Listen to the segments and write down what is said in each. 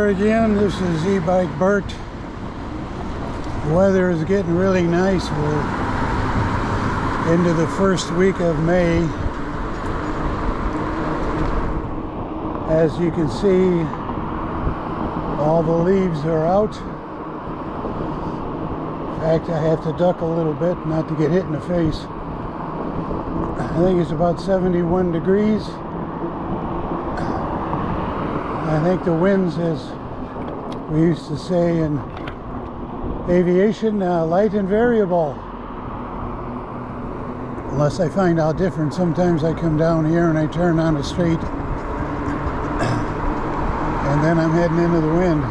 here again. This is eBike Bert. The weather is getting really nice. We're into the first week of May. As you can see, all the leaves are out. In fact, I have to duck a little bit not to get hit in the face. I think it's about 71 degrees. I think the winds, as we used to say in aviation, light and variable. Unless I find out different. Sometimes I come down here and I turn on the street and then I'm heading into the wind.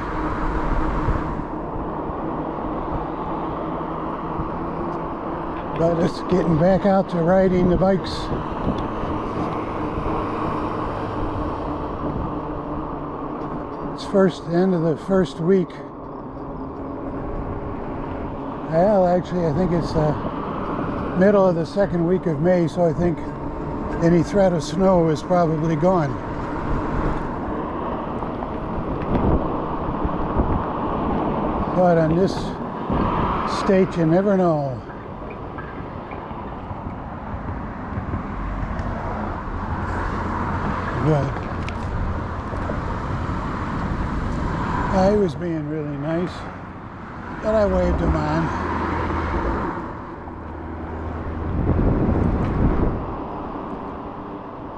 But it's getting back out to riding the bikes. End of the first week. Well, actually, I think it's middle of the second week of May, so I think any threat of snow is probably gone. But on this state, you never know. Good. He was being really nice, but I waved him on.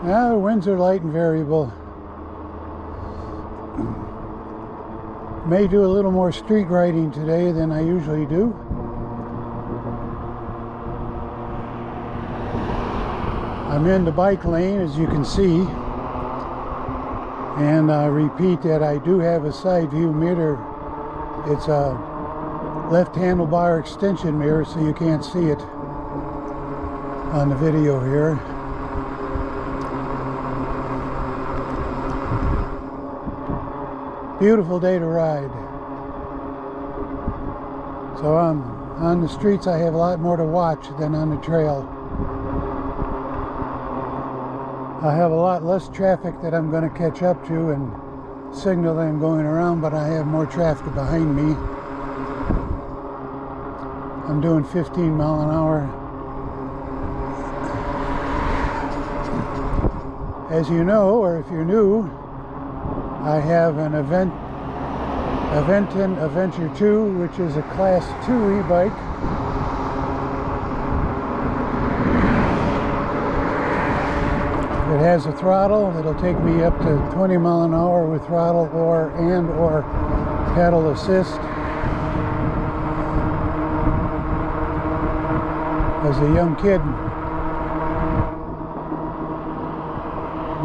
Now the winds are light and variable. May do a little more street riding today than I usually do. I'm in the bike lane, as you can see. And I repeat that I do have a side view mirror. It's a left handlebar extension mirror, so you can't see it on the video here. Beautiful day to ride. So on the streets I have a lot more to watch than on the trail. I have a lot less traffic that I'm going to catch up to and signal that I'm going around, but I have more traffic behind me. I'm doing 15 mile an hour. As you know, or if you're new, I have an Adventure 2, which is a Class 2 e-bike. It has a throttle that'll take me up to 20 mile an hour with throttle or pedal assist. As a young kid,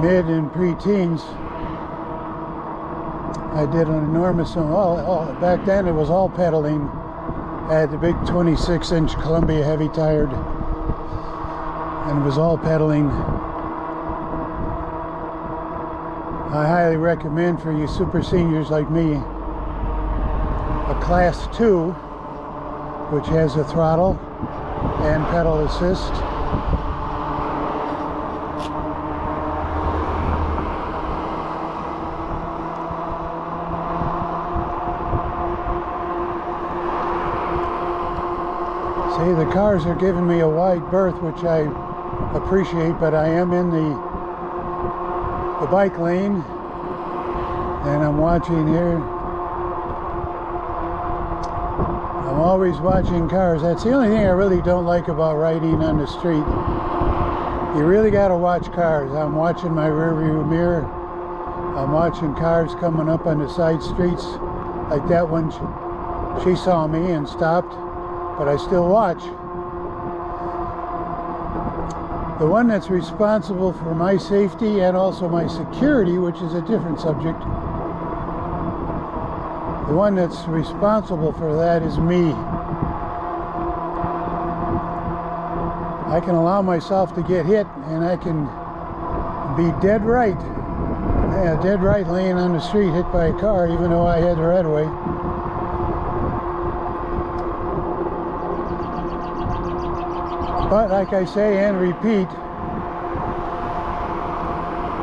mid and pre-teens, I did an enormous back then it was all pedaling. I had the big 26-inch Columbia heavy tired, and it was all pedaling. I highly recommend for you super seniors like me a Class 2, which has a throttle and pedal assist. See, the cars are giving me a wide berth, which I appreciate, but I am in the bike lane, and I'm watching here. I'm always watching cars. That's the only thing I really don't like about riding on the street. You really got to watch cars. I'm watching my rearview mirror. I'm watching cars coming up on the side streets. Like that one, she saw me and stopped, but I still watch. The one that's responsible for my safety and also my security, which is a different subject, the one that's responsible for that is me. I can allow myself to get hit, and I can be dead right. Yeah, dead right laying on the street hit by a car, even though I had the right of way. But like I say and repeat,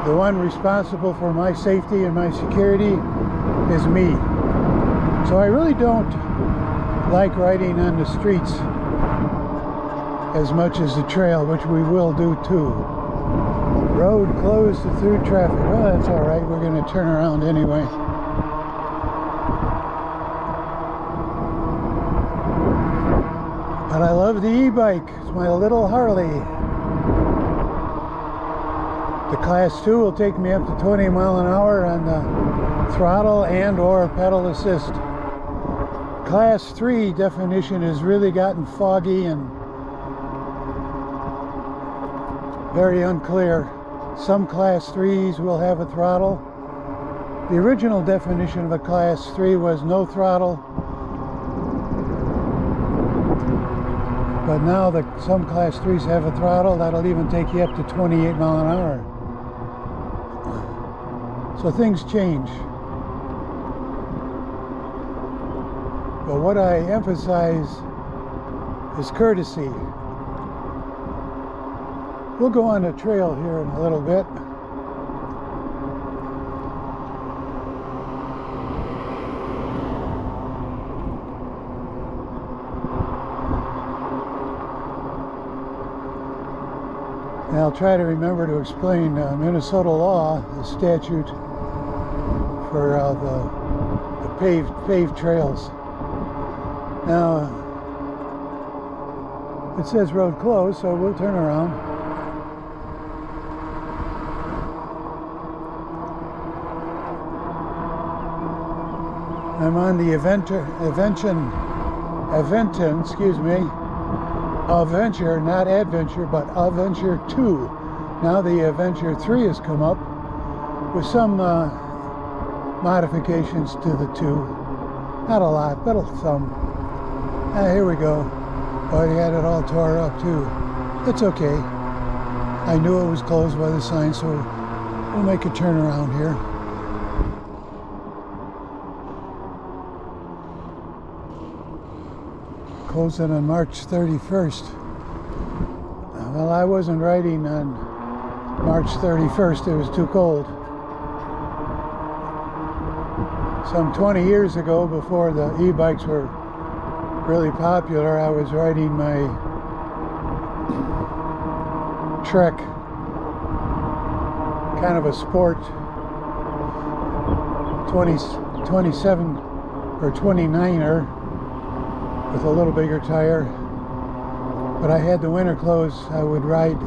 the one responsible for my safety and my security is me. So I really don't like riding on the streets as much as the trail, which we will do too. Road closed to through traffic. Well, that's all right. We're going to turn around anyway. But I love the e-bike. It's my little Harley. The Class 2 will take me up to 20 mile an hour on the throttle and or pedal assist. Class 3 definition has really gotten foggy and very unclear. Some Class 3s will have a throttle. The original definition of a Class 3 was no throttle. But now some Class 3s have a throttle that'll even take you up to 28 mile an hour. So things change. But what I emphasize is courtesy. We'll go on the trail here in a little bit. And I'll try to remember to explain Minnesota law, the statute for the paved trails. Now, it says road closed, so we'll turn around. I'm on the Adventure, not Adventure, but Adventure 2. Now the Adventure 3 has come up with some modifications to the 2. Not a lot, but some. Here we go. Oh, they had it all tore up too. It's okay. I knew it was closed by the sign, so we'll make a turn around here. Closing on March 31st. Well, I wasn't riding on March 31st. It was too cold. Some 20 years ago, before the e-bikes were really popular, I was riding my Trek, kind of a sport 27 or 29er with a little bigger tire. But I had the winter clothes. I would ride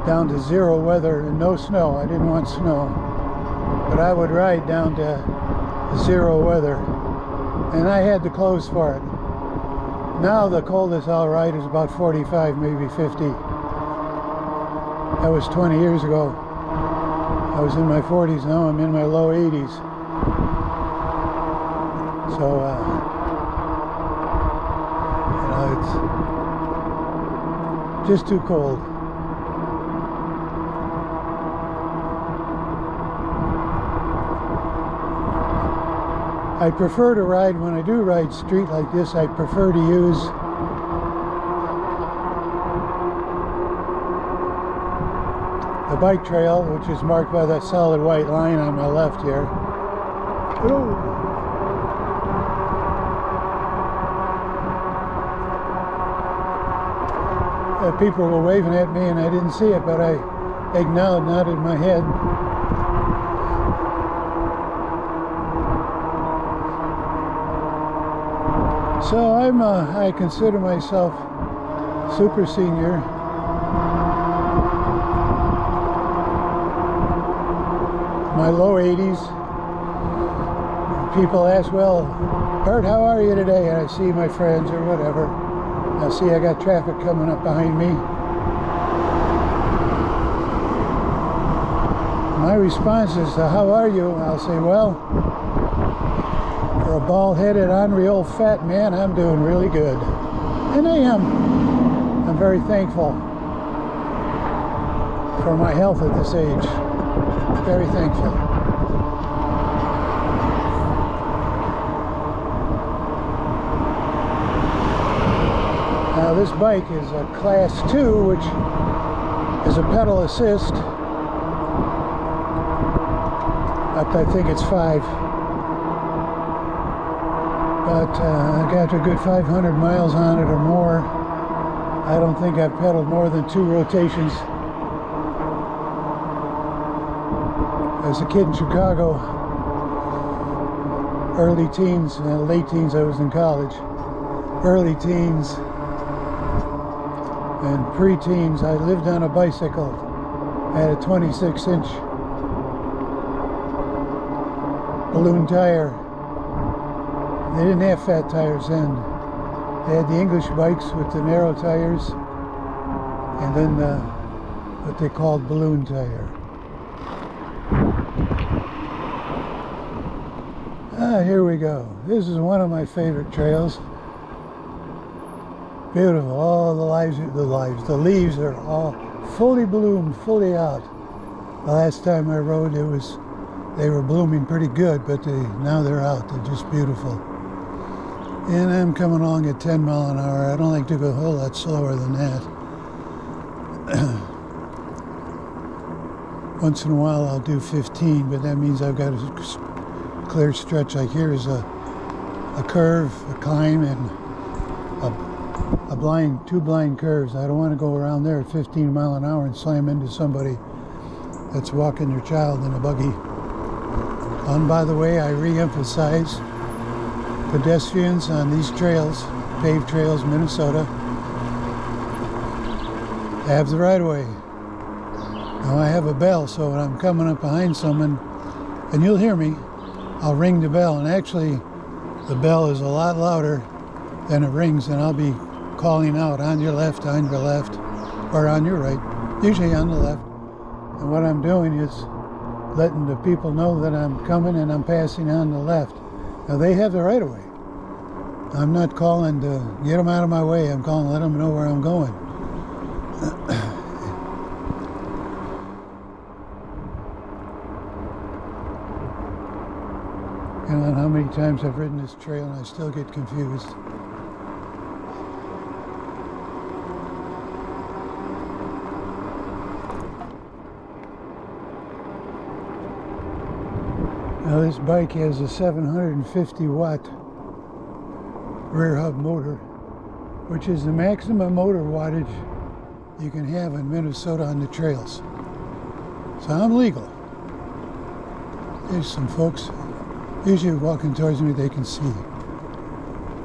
down to 0 weather and no snow. I didn't want snow, but I would ride down to 0 weather, and I had the clothes for it. Now the coldest I'll ride is about 45, maybe 50. That was 20 years ago. I was in my 40s, now I'm in my low 80s. So, it's just too cold. I prefer to ride, when I do ride street like this, I prefer to use the bike trail, which is marked by that solid white line on my left here. People were waving at me and I didn't see it, but I acknowledged, nodded my head. So I consider myself super senior. My low 80s. People ask, well, Bert, how are you today? And I see my friends or whatever. I see I got traffic coming up behind me. My response is, how are you? I'll say, well, for a bald-headed, ornery old fat man, I'm doing really good. And I am. I'm very thankful for my health at this age. Very thankful. Now this bike is a Class 2, which is a pedal assist. I about, I think it's 5. But I got a good 500 miles on it or more. I don't think I've pedaled more than 2 rotations. As a kid in Chicago, early teens, late teens, I was in college. Early teens and pre-teens, I lived on a bicycle. I had a 26-inch balloon tire. They didn't have fat tires then. They had the English bikes with the narrow tires, and then what they called balloon tire. Here we go. This is one of my favorite trails. Beautiful. All the leaves are all fully bloomed, fully out. The last time I rode, they were blooming pretty good, but now they're out. They're just beautiful. And I'm coming along at 10 miles an hour. I don't like to go a whole lot slower than that. Once in a while I'll do 15, but that means I've got a clear stretch. Like here is a curve, a climb, and two blind curves. I don't want to go around there at 15 miles an hour and slam into somebody that's walking their child in a buggy. And by the way, I re-emphasize pedestrians on these trails, paved trails, Minnesota, have the right of way. Now I have a bell, so when I'm coming up behind someone, and you'll hear me, I'll ring the bell, and actually the bell is a lot louder than it rings, and I'll be calling out on your left, or on your right, usually on the left. And what I'm doing is letting the people know that I'm coming and I'm passing on the left. Now they have the right of way. I'm not calling to get them out of my way. I'm calling to let them know where I'm going. I don't know how many times I've ridden this trail and I still get confused. Now this bike has a 750 watt rear hub motor, which is the maximum motor wattage you can have in Minnesota on the trails. So I'm legal. There's some folks usually walking towards me, they can see.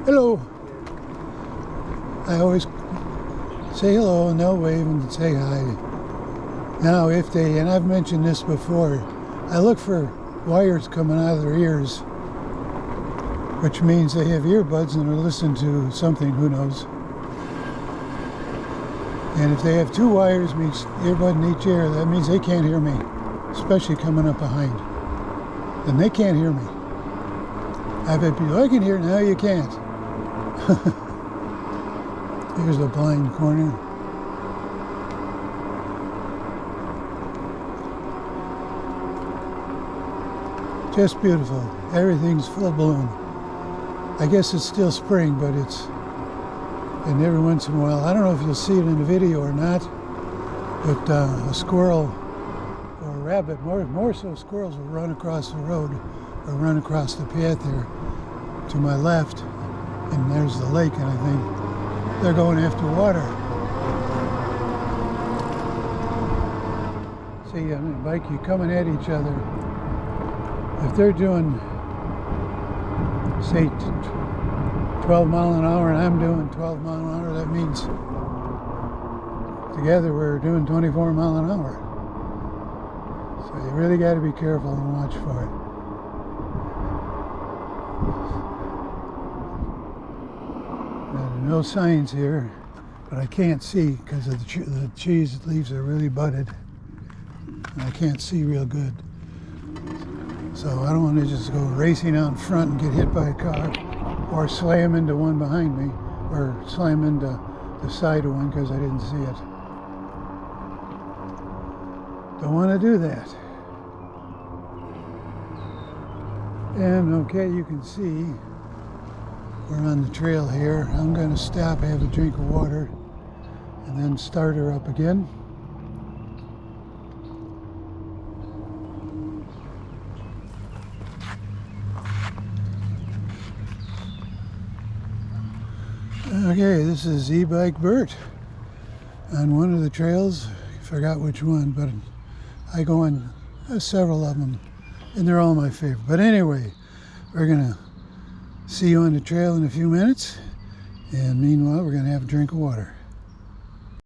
Hello. I always say hello and they'll wave and say hi. Now if they, and I've mentioned this before, I look for wires coming out of their ears, which means they have earbuds and are listening to something, who knows. And if they have 2 wires, means earbud in each ear, that means they can't hear me, especially coming up behind. Then they can't hear me. I've had people, I can hear, now you can't. Here's a blind corner. Just beautiful. Everything's full bloom. I guess it's still spring, but and every once in a while, I don't know if you'll see it in the video or not, but a squirrel or a rabbit, more so squirrels will run across the road or run across the path there to my left, and there's the lake, and I think they're going after water. See, on a bike, you're coming at each other. If they're doing, say, 12 miles an hour and I'm doing 12 miles an hour, that means together we're doing 24 miles an hour. So you really got to be careful and watch for it. Now, there are no signs here, but I can't see because of the trees, leaves are really budded. And I can't see real good. So I don't want to just go racing out in front and get hit by a car or slam into one behind me or slam into the side of one because I didn't see it. Don't want to do that. And okay, you can see we're on the trail here. I'm going to stop, have a drink of water, and then start her up again. Okay, this is eBike Bert on one of the trails. I forgot which one, but I go on several of them, and they're all my favorite. But anyway, we're gonna see you on the trail in a few minutes, and meanwhile, we're gonna have a drink of water.